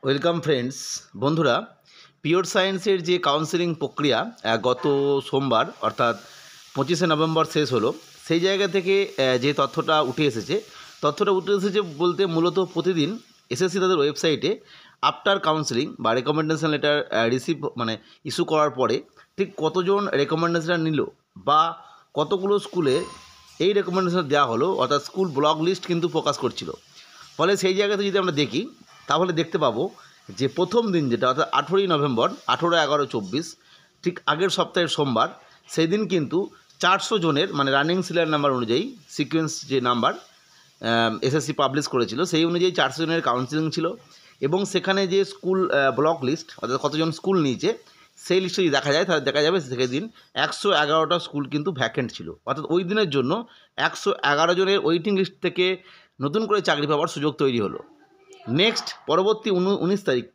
Welcome friends. বন্ধুরা, pure সায়েন্সের যে কাউন্সেলিং প্রক্রিয়া গত সোমবার অর্থাৎ 25শে নভেম্বর শেষ হলো। সেই জায়গা থেকে যে তথ্যটা উঠে এসেছে বলতে মূলত প্রতিদিন এসএসসি তাদের ওয়েবসাইটে আফটার কাউন্সেলিং বা রেকমেন্ডেশন লেটার ইস্যু করার পরে ঠিক কতজন রেকমেন্ডেশন নিল বা কতগুলো স্কুলে এই রেকমেন্ডেশন দেওয়া হলো, অর্থাৎ স্কুল ব্লক লিস্ট কিন্তু প্রকাশ করছিল। ফলে সেই জায়গাতে যদি আমরা দেখি তাহলে দেখতে পাবো যে প্রথম দিন যেটা অর্থাৎ 18ই নভেম্বর 18-11-24 ঠিক আগের সপ্তাহের সোমবার, সেই দিন কিন্তু 400 জনের রানিং সিরিয়াল নাম্বার অনুযায়ী সিকোয়েন্স যে নাম্বার এসএসসি পাবলিশ করেছিল সেই অনুযায়ী 400 জনের কাউন্সিলিং ছিল। এবং সেখানে যে স্কুল ব্লক লিস্ট অর্থাৎ কতজন স্কুল নিয়েছে সেই লিস্টে যদি দেখা যায় তাহলে দেখা যাবে সেদিন 111টা স্কুল কিন্তু ভ্যাকেন্ট ছিল। অর্থাৎ ওই দিনের জন্য 111 জনের ওয়েটিং লিস্ট থেকে নতুন করে চাকরি পাওয়ার সুযোগ তৈরি হলো। নেক্সট পরবর্তী 19 তারিখ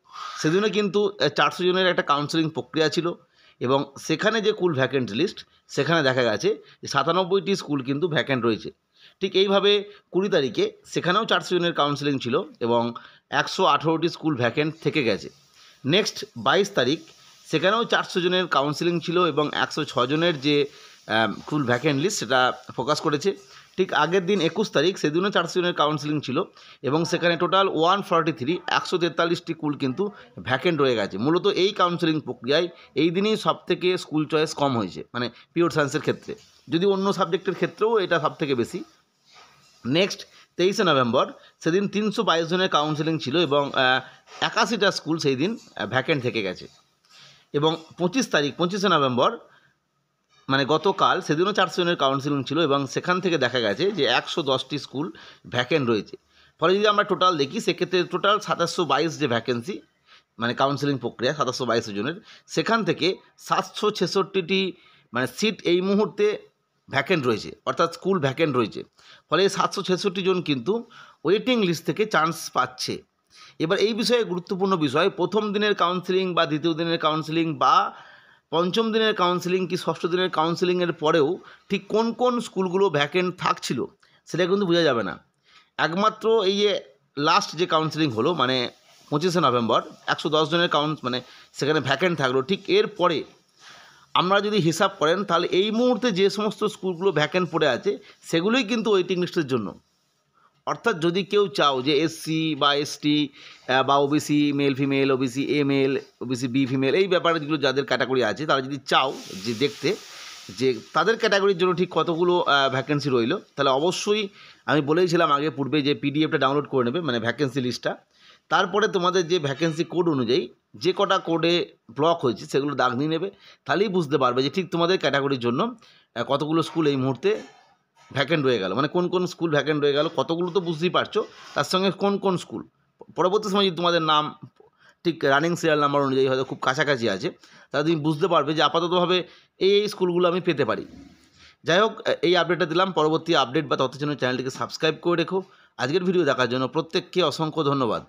সেদিনে কিন্তু 400 জনের একটা কাউন্সেলিং প্রক্রিয়া ছিল এবং সেখানে যে স্কুল ভ্যাকেন্ট লিস্ট সেখানে দেখা গেছে যে 97টি স্কুল কিন্তু ভ্যাকেন্ট রয়েছে। ঠিক এইভাবে 20 তারিখে সেখানেও 400 জনের কাউন্সেলিং ছিল এবং 118টি স্কুল ভ্যাকেন্ট থেকে গেছে। নেক্সট 22 তারিখ সেখানেও 400 জনের কাউন্সেলিং ছিল এবং 106 জনের যে স্কুল ভ্যাকেন্ট লিস্ট সেটা ফোকাস করেছে। ঠিক আগের দিন 21 তারিখ সেদিনও 400 জনের কাউন্সেলিং ছিল এবং সেখানে টোটাল 143টি স্কুল কিন্তু ভ্যাকেন্ট রয়ে গেছে। মূলত এই কাউন্সেলিং প্রক্রিয়ায় এই দিনেই সবথেকে স্কুল চয়েস কম হয়েছে, পিওর সায়েন্সের ক্ষেত্রে, যদি অন্য সাবজেক্টের ক্ষেত্রেও এটা সবথেকে বেশি। নেক্সট 23শে নভেম্বর সেদিন 322 জনের কাউন্সেলিং ছিল এবং 81টা স্কুল সেই দিন ভ্যাকেন্ট থেকে গেছে। এবং 25 তারিখ 25শে নভেম্বর গতকাল সেদিনও 400 জনের কাউন্সেলিং ছিল এবং সেখান থেকে দেখা গেছে যে 110টি স্কুল ভ্যাকেন্ট রয়েছে। ফলে যদি আমরা টোটাল দেখি সেক্ষেত্রে টোটাল 2722 যে ভ্যাকেন্সি কাউন্সেলিং প্রক্রিয়া 2722 জনের, সেখান থেকে 766টি সিট এই মুহূর্তে ভ্যাকেন্ট রয়েছে, অর্থাৎ স্কুল ভ্যাকেন্ট রয়েছে। ফলে এই 766 জন কিন্তু ওয়েটিং লিস্ট থেকে চান্স পাচ্ছে। এবার এই বিষয়ে গুরুত্বপূর্ণ বিষয়, প্রথম দিনের কাউন্সেলিং বা দ্বিতীয় দিনের কাউন্সেলিং বা পঞ্চম দিনের কাউন্সেলিং কি ষষ্ঠ দিনের কাউন্সেলিংয়ের পরেও ঠিক কোন কোন স্কুলগুলো ভ্যাকেন্ট থাকছিল সেটা কিন্তু বোঝা যাবে না। একমাত্র এই যে লাস্ট যে কাউন্সেলিং হলো 25শে নভেম্বর 110 জনের সেখানে ভ্যাকেন্ট থাকলো, ঠিক এর পরে আমরা যদি হিসাব করেন তাহলে এই মুহূর্তে যে সমস্ত স্কুলগুলো ভ্যাকেন্ট পড়ে আছে সেগুলোই কিন্তু ওয়েটিং লিস্টের জন্য। অর্থাৎ যদি কেউ চাও যে এসসি বা এসটি বা OBC male female, OBC A male, OBC B female, এই ব্যাপারগুলো যাদের ক্যাটাগরি আছে তারা যদি চাও যে দেখতে যে তাদের ক্যাটাগরির জন্য ঠিক কতগুলো ভ্যাকেন্সি রইল, তাহলে অবশ্যই আমি বলেইছিলাম আগে পূর্বে যে পিডিএফটা ডাউনলোড করে নেবে, ভ্যাকেন্সি লিস্টটা। তারপরে তোমাদের যে ভ্যাকেন্সি কোড অনুযায়ী যে কটা কোডে ব্লক হয়েছে সেগুলো দাগ নিয়ে নেবে, তাহলেই বুঝতে পারবে যে ঠিক তোমাদের ক্যাটাগরির জন্য কতগুলো স্কুল এই মুহূর্তে ভ্যাকেন্ট রয়ে গেল, কোন কোন স্কুল ভ্যাকেন্ট রয়ে গেল, কতগুলো তো বুঝতেই পারছো, তার সঙ্গে কোন কোন স্কুল পরবর্তী সময় যদি তোমাদের নাম ঠিক রানিং সিরিয়াল নাম্বার অনুযায়ী হয়তো খুব কাছাকাছি আছে, তাহলে তুমি বুঝতে পারবে যে আপাততভাবে এই স্কুলগুলো আমি পেতে পারি। যাই হোক, এই আপডেটটা দিলাম। পরবর্তী আপডেট বা তথ্যের জন্য চ্যানেলটিকে সাবস্ক্রাইব করে রেখো। আজকের ভিডিও দেখার জন্য প্রত্যেককে অসংখ্য ধন্যবাদ।